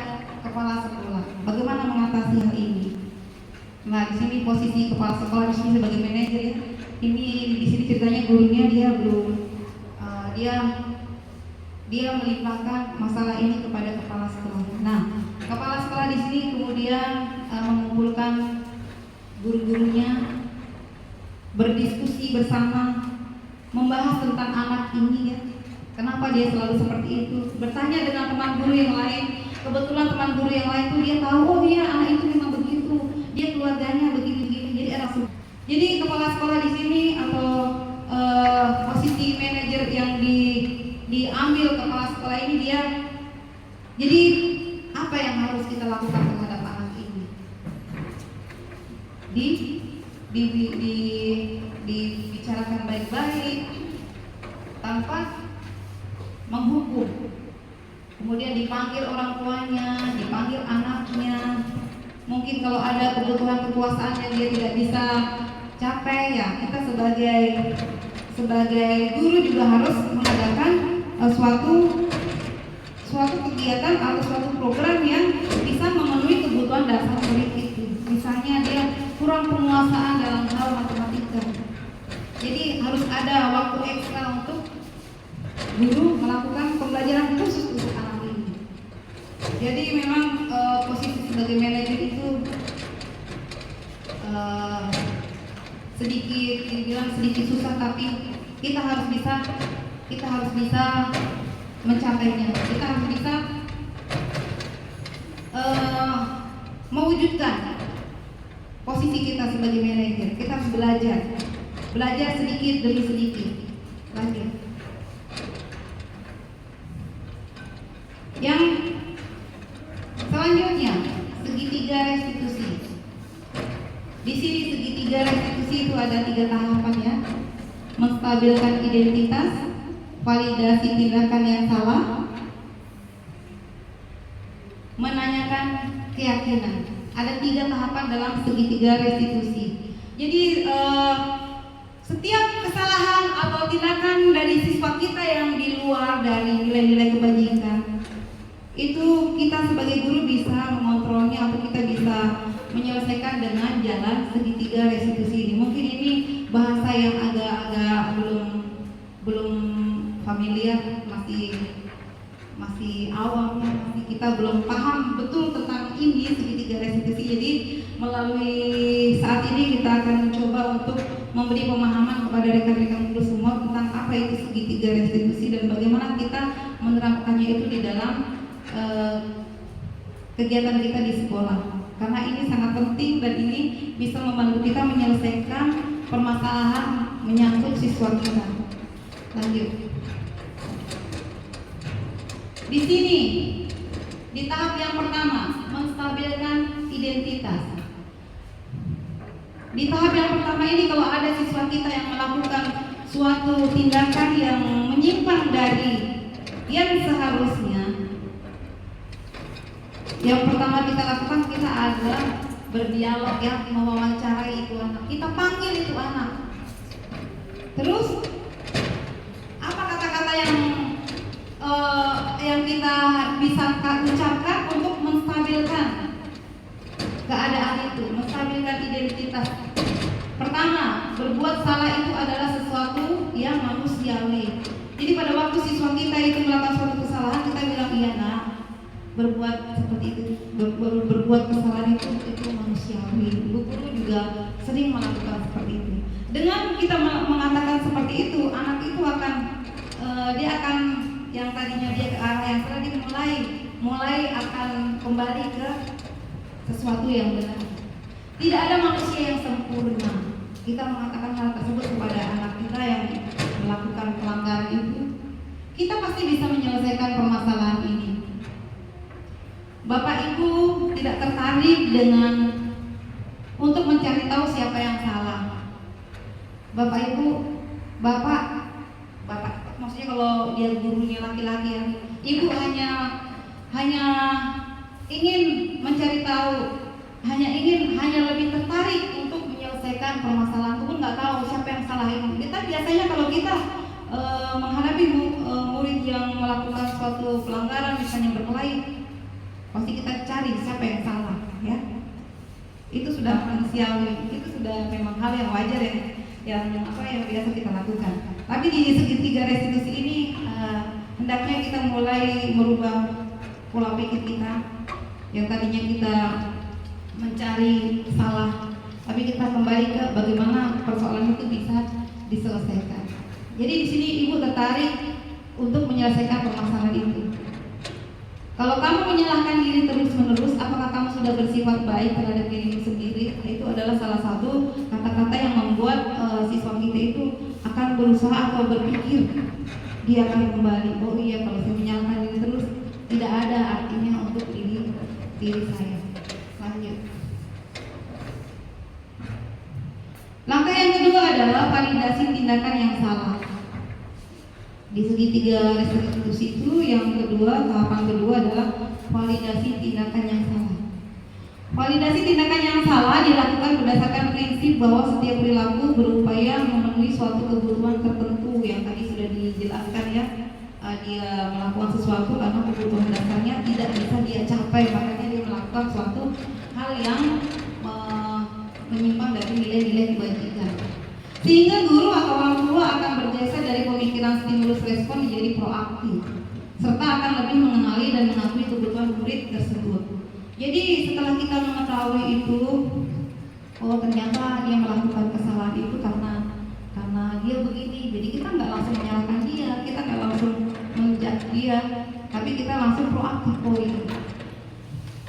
[SPEAKER 3] kepala sekolah, bagaimana mengatasi hal ini. Nah, di sini posisi kepala sekolah di sini sebagai manajer ya. Ini di sini ceritanya gurunya dia belum dia melimpahkan masalah ini kepada kepala sekolah. Nah, kepala sekolah di sini kemudian mengumpulkan guru-gurunya, berdiskusi bersama, membahas tentang anak ini ya. Kenapa dia selalu seperti itu? Bertanya dengan teman guru yang lain. Kebetulan teman guru yang lain tuh dia tahu, oh iya anak itu memang begitu, dia keluarganya begini-begini. Jadi ada Jadi kepala sekolah di sini atau posisi manajer yang diambil kepala sekolah ini dia. Jadi apa yang harus kita lakukan terhadap anak ini? Dibicarakan baik-baik tanpa menghukum. Kemudian dipanggil orang tuanya, dipanggil anaknya. Mungkin kalau ada kebutuhan kekuasaan yang dia tidak bisa capai ya, kita sebagai guru juga harus mengadakan suatu kegiatan atau suatu program yang bisa memenuhi kebutuhan dasar murid itu. Misalnya dia kurang penguasaan dalam hal matematika, jadi harus ada waktu ekstra untuk guru melakukan pembelajaran khusus untuk anak ini. Jadi memang posisi sebagai manajer itu sedikit susah, tapi kita harus bisa mencapainya. Kita harus bisa mewujudkan posisi kita sebagai manajer. Kita harus belajar sedikit demi sedikit. Lanjut. Yang selanjutnya, segitiga restitusi. Di sini segitiga restitusi itu ada 3 tahapannya: menstabilkan identitas, validasi tindakan yang salah, menanyakan keyakinan. Ada 3 tahapan dalam segitiga restitusi. Jadi setiap kesalahan atau tindakan dari siswa kita yang di luar dari nilai-nilai kebajikan, itu kita sebagai guru bisa mengontrolnya atau kita bisa menyelesaikan dengan jalan segitiga restitusi ini. Mungkin ini bahasa yang agak-agak belum familiar, masih awam, kita belum paham betul tentang ini segitiga restitusi. Jadi melalui saat ini kita akan mencoba untuk memberi pemahaman kepada rekan-rekan guru semua tentang apa itu segitiga restitusi dan bagaimana kita menerapkannya itu di dalam kegiatan kita di sekolah. Karena ini sangat penting dan ini bisa membantu kita menyelesaikan permasalahan menyangkut siswa kita. Lanjut. Di sini, di tahap yang pertama, menstabilkan identitas. Di tahap yang pertama ini, kalau ada siswa kita yang melakukan suatu tindakan yang menyimpang dari yang seharusnya, yang pertama kita lakukan, kita adalah berdialog, ya, mewawancarai itu anak. Kita panggil itu anak. Terus apa kata-kata yang kita bisa ucapkan untuk menstabilkan keadaan itu, menstabilkan identitas. Pertama, berbuat salah itu adalah sesuatu yang manusiawi. Jadi pada waktu siswa kita itu melakukan suatu kesalahan, kita bilang, iya nak, berbuat seperti itu, berbuat kesalahan itu manusiawi. Guru juga sering melakukan seperti itu. Dengan kita mengatakan seperti itu, anak itu akan dia akan, yang tadinya dia ke arah yang salah, dia mulai akan kembali ke sesuatu yang benar. Tidak ada manusia yang sempurna. Kita mengatakan hal tersebut kepada anak kita yang melakukan pelanggaran itu, kita pasti bisa menyelesaikan permasalahan ini. Bapak Ibu tidak tertarik dengan untuk mencari tahu siapa yang salah. Bapak Ibu, Bapak maksudnya kalau dia gurunya laki-laki, ya, Ibu hanya ingin mencari tahu, hanya lebih tertarik untuk menyelesaikan permasalahan itu, nggak tahu siapa yang salah itu. Kita biasanya kalau kita menghadapi murid yang melakukan suatu pelanggaran, misalnya berkelahi, pasti kita cari siapa yang salah, ya. Itu sudah manusiawi, itu sudah memang hal yang wajar, ya, yang biasa kita lakukan. Tapi di segitiga restitusi ini hendaknya kita mulai merubah pola pikir kita. Yang tadinya kita mencari salah, tapi kita kembali ke bagaimana persoalan itu bisa diselesaikan. Jadi di sini Ibu tertarik untuk menyelesaikan permasalahan itu. Kalau kamu menyalahkan diri terus-menerus, apakah kamu sudah bersifat baik terhadap dirimu sendiri? Itu adalah salah satu kata-kata yang membuat siswa kita itu akan berusaha atau berpikir, dia akan kembali, oh iya, kalau saya menyalahkan diri terus, tidak ada artinya untuk diri saya. Lanjut. Langkah yang kedua adalah validasi tindakan yang salah. Di segitiga restitusi itu, yang kedua, tahapan kedua adalah validasi tindakan yang salah. Validasi tindakan yang salah dilakukan berdasarkan prinsip bahwa setiap perilaku berupaya memenuhi suatu kebutuhan tertentu yang tadi sudah dijelaskan, ya. Dia melakukan sesuatu karena kebutuhan dasarnya tidak bisa dia capai, makanya dia melakukan suatu hal yang menyimpang dari nilai-nilai kebajikan. Sehingga guru atau orang tua akan bergeser dari pemikiran stimulus respon menjadi proaktif, serta akan lebih mengenali dan mengakui kebutuhan murid tersebut. Jadi setelah kita mengetahui itu, oh ternyata dia melakukan kesalahan itu karena dia begini, jadi kita nggak langsung menyalahkan dia, kita nggak langsung menjudge dia, tapi kita langsung proaktif. Oh ini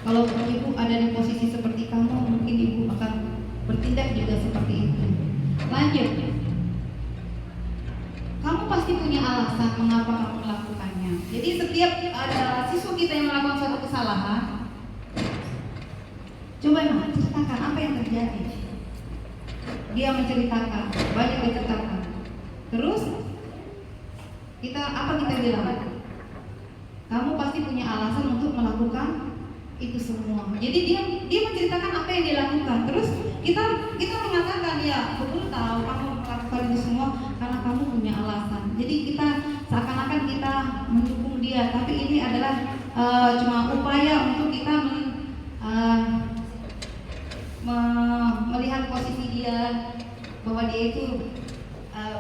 [SPEAKER 3] Kalau ibu ada di posisi seperti kamu, mungkin ibu akan bertindak juga seperti itu. Lanjut. Kamu pasti punya alasan mengapa kamu melakukannya. Jadi setiap ada siswa kita yang melakukan suatu kesalahan, coba ceritakan apa yang terjadi. Dia menceritakan, banyak diceritakan. Terus apa kita bilang? Kamu pasti punya alasan untuk melakukan itu semua. Jadi dia menceritakan apa yang dia lakukan. Terus kita mengatakan, ya betul tahu kamu melakukan itu semua karena kamu punya alasan. Jadi kita seakan-akan kita mendukung dia, tapi ini adalah cuma upaya untuk kita melihat posisi dia bahwa dia itu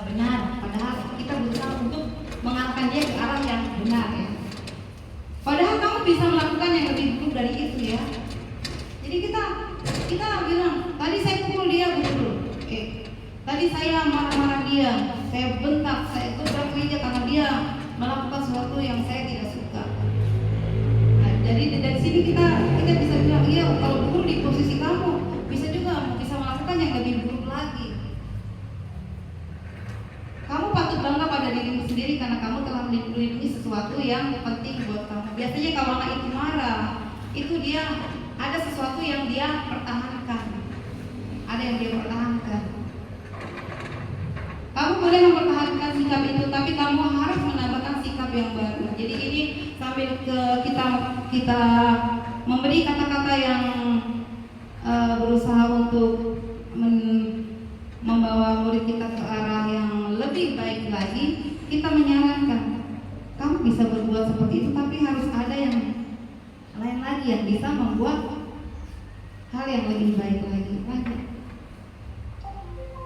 [SPEAKER 3] benar, padahal kita berusaha untuk mengarahkan dia ke arah yang benar ya. Padahal kamu bisa melakukan yang lebih buruk dari itu ya. Jadi kita bilang, tadi saya pukul dia betul. Tadi saya marah-marah dia, saya bentak, saya gebrak meja karena dia melakukan sesuatu yang saya tidak suka. Nah, jadi dari sini kita bisa bilang, iya kalau betul di posisi kamu bisa melakukan yang lebih buruk lagi. Kamu patut bangga pada dirimu sendiri karena kamu telah melindungi sesuatu yang penting buat kamu. Biasanya kalau anak itu marah, itu dia ada sesuatu yang dia pertahankan. Ada yang dia pertahankan. Kamu boleh mempertahankan sikap itu, tapi kamu harus menambahkan sikap yang baru. Jadi ini sambil kita memberi kata-kata yang berusaha untuk membawa murid kita ke arah yang lebih baik lagi, kita menyarankan kamu bisa berbuat seperti itu, tapi harus ada yang lain lagi yang bisa membuat hal yang lebih baik lagi.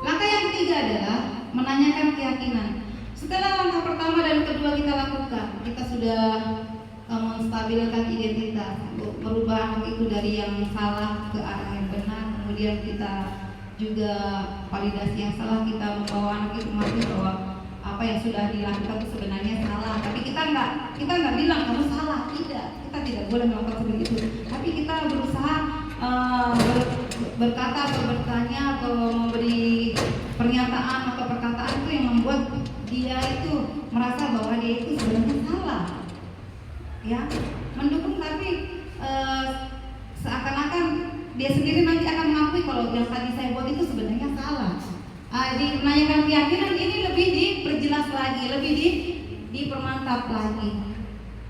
[SPEAKER 3] Langkah yang ketiga adalah menanyakan keyakinan. Setelah langkah pertama dan kedua kita lakukan, kita sudah menstabilkan identitas, merubah anak itu dari yang salah ke arah yang benar. Kemudian kita juga validasi yang salah, kita membawa anak itu mengerti bahwa apa yang sudah dilakukan itu sebenarnya salah. Tapi kita nggak bilang kamu salah, tidak. Kita tidak boleh melakukan seperti itu. Tapi kita berusaha berkata atau bertanya atau memberi pernyataan atau perkataan itu yang membuat dia itu merasa bahwa dia itu sebenarnya salah. Ya, mendukung tapi seakan-akan dia sendiri nanti akan mengakui kalau yang tadi saya buat itu sebenarnya salah. Menanyakan keyakinan ini lebih diperjelas lagi, lebih dipermantap lagi.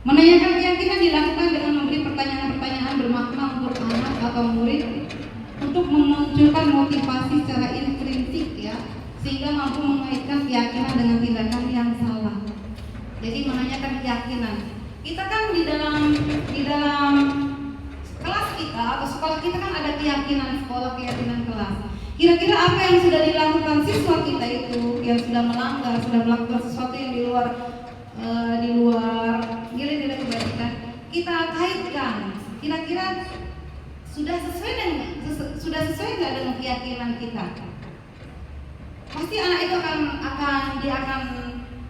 [SPEAKER 3] Menanyakan keyakinan dilakukan dengan memberi pertanyaan-pertanyaan bermakna untuk anak atau murid untuk memunculkan motivasi secara intrinsik ya, sehingga mampu mengaitkan keyakinan dengan tindakan yang salah. Jadi menanyakan keyakinan. Kita kan di dalam kelas kita atau sekolah kita kan ada keyakinan sekolah, keyakinan kelas. Kira-kira apa yang sudah dilakukan siswa kita itu yang sudah melanggar, sudah melakukan sesuatu yang di luar nilai-nilai kebaikan, kita kaitkan. Kira-kira sudah sesuai nggak dengan keyakinan kita? Pasti anak itu akan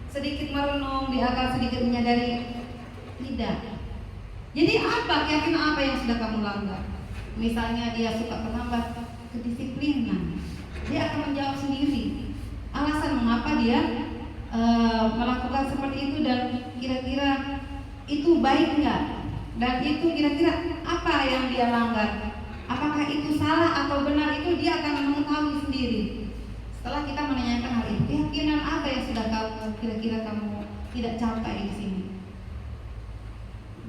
[SPEAKER 3] sedikit merenung, dia akan sedikit menyadari tidak. Jadi apa keyakinan apa yang sudah kamu langgar? Misalnya dia suka terlambat, kedisiplinan. Dia akan menjawab sendiri alasan mengapa dia melakukan seperti itu dan kira-kira itu baik nggak? Dan itu kira-kira apa yang dia langgar? Apakah itu salah atau benar, itu dia akan mengetahui sendiri. Setelah kita menanyakan hal itu, keyakinan apa yang sudah kira-kira kamu tidak capai di sini?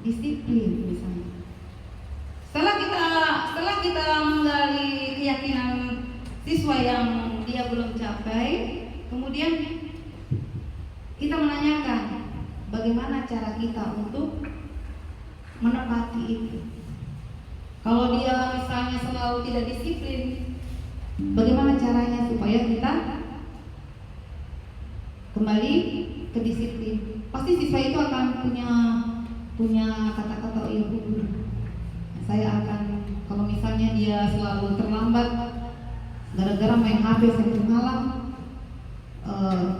[SPEAKER 3] Disiplin misalnya. Setelah kita menggali keyakinan siswa yang dia belum capai, kemudian kita menanyakan bagaimana cara kita untuk menepati itu. Kalau dia misalnya selalu tidak disiplin, bagaimana caranya supaya kita kembali ke disiplin? Pasti siswa itu akan punya kata-kata, iya Bu, saya akan, kalau misalnya dia selalu terlambat gara-gara main HP sampai malam,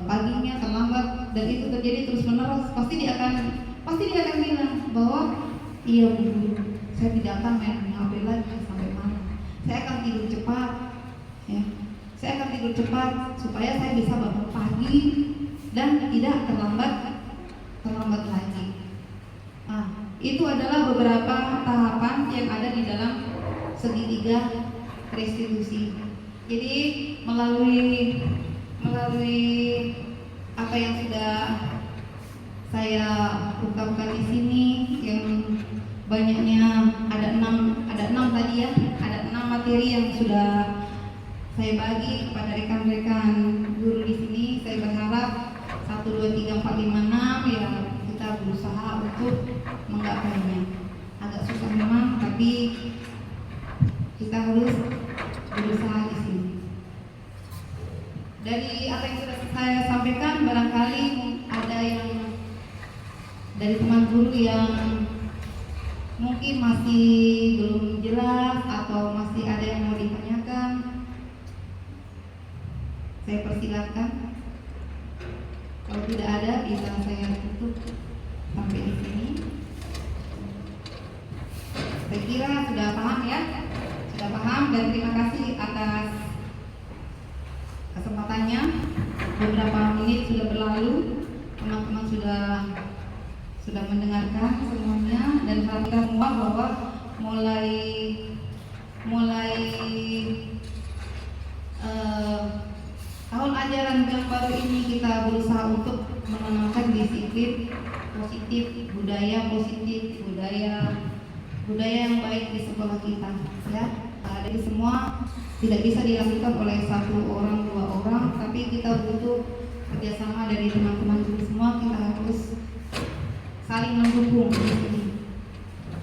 [SPEAKER 3] paginya terlambat dan itu terjadi terus menerus, pasti dia akan bilang bahwa iya Bu, Saya tidak akan main HP lagi sampai malam. Saya akan tidur cepat, ya. Saya akan tidur cepat supaya saya bisa bangun pagi dan tidak terlambat lagi. Nah, itu adalah beberapa tahapan yang ada di dalam segitiga restitusi. Jadi melalui apa yang sudah saya ungkapkan di sini, yang banyaknya ada enam tadi ya, ada 6 materi yang sudah saya bagi kepada rekan-rekan guru di sini. Saya berharap 1, 2, 3, 4, 5, 6 ya kita berusaha untuk menggapainya. Agak susah memang, tapi kita harus berusaha di sini. Dari apa yang sudah saya sampaikan, barangkali ada yang dari teman guru yang mungkin masih belum jelas atau masih ada yang mau ditanyakan, saya persilakan. Kalau tidak ada, bisa saya tutup sampai di sini. Saya kira sudah paham ya, sudah paham, dan terima kasih atas kesempatannya. Beberapa menit sudah berlalu, teman-teman sudah mendengarkan semuanya, dan kita semua bahwa mulai tahun ajaran yang baru ini kita berusaha untuk menanamkan disiplin positif, budaya positif, budaya yang baik di sekolah kita, ya. Jadi semua tidak bisa dilakukan oleh 1 orang, 2 orang, tapi kita butuh kerjasama dari teman-teman guru semua. Kita harus saling mendukung di sini.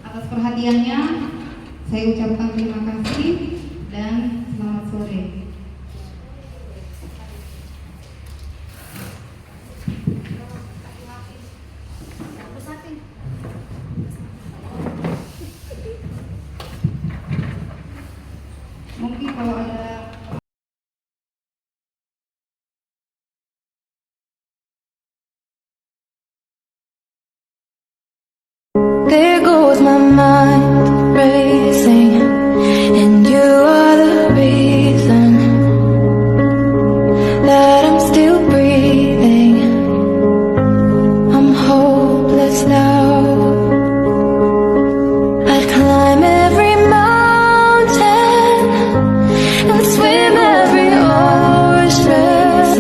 [SPEAKER 3] Atas perhatiannya, saya ucapkan terima kasih dan selamat sore. Mungkin kalau ada
[SPEAKER 4] There goes my mind racing, and you are the reason that I'm still breathing. I'm hopeless now. I'd climb every mountain and swim every ocean,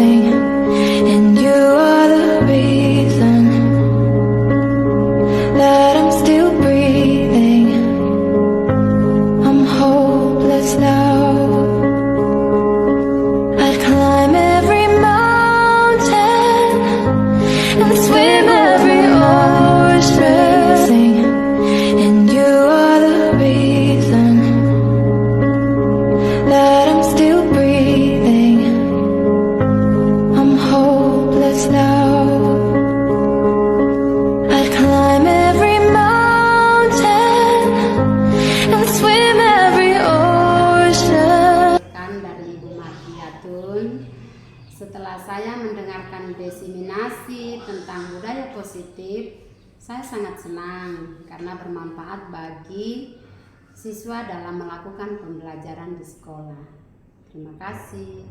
[SPEAKER 4] and you are the reason that I'm still breathing. I'm hopeless now. I'd climb every mountain and swim every ocean, and you are the reason that I'm still breathing. I'm hopeless now. I'd climb every mountain and swim every ocean.
[SPEAKER 5] Dari Ibu Mardiatun, setelah saya mendengarkan diseminasi tentang budaya positif, saya sangat senang karena bermanfaat bagi siswa dalam melakukan pembelajaran di sekolah. Terima kasih.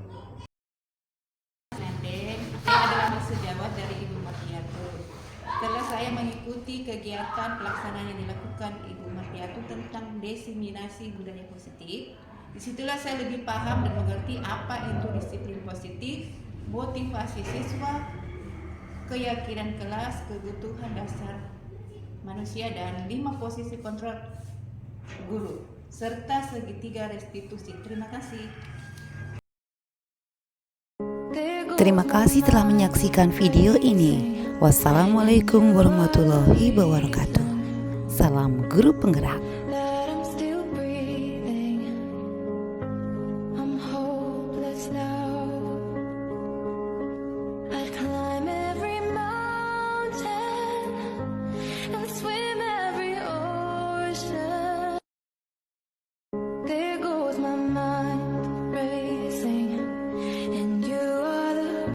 [SPEAKER 6] Saya adalah sejawat dari Ibu Mardiatun. Setelah saya mengikuti kegiatan pelaksanaan yang dilakukan Ibu Mardiatun tentang diseminasi budaya positif, disitulah saya lebih paham dan mengerti apa itu disiplin positif, motivasi siswa, keyakinan kelas, kebutuhan dasar manusia, dan 5 posisi kontrol guru, serta segitiga restitusi. Terima kasih.
[SPEAKER 1] Terima kasih telah menyaksikan video ini. Wassalamualaikum warahmatullahi wabarakatuh. Salam guru penggerak.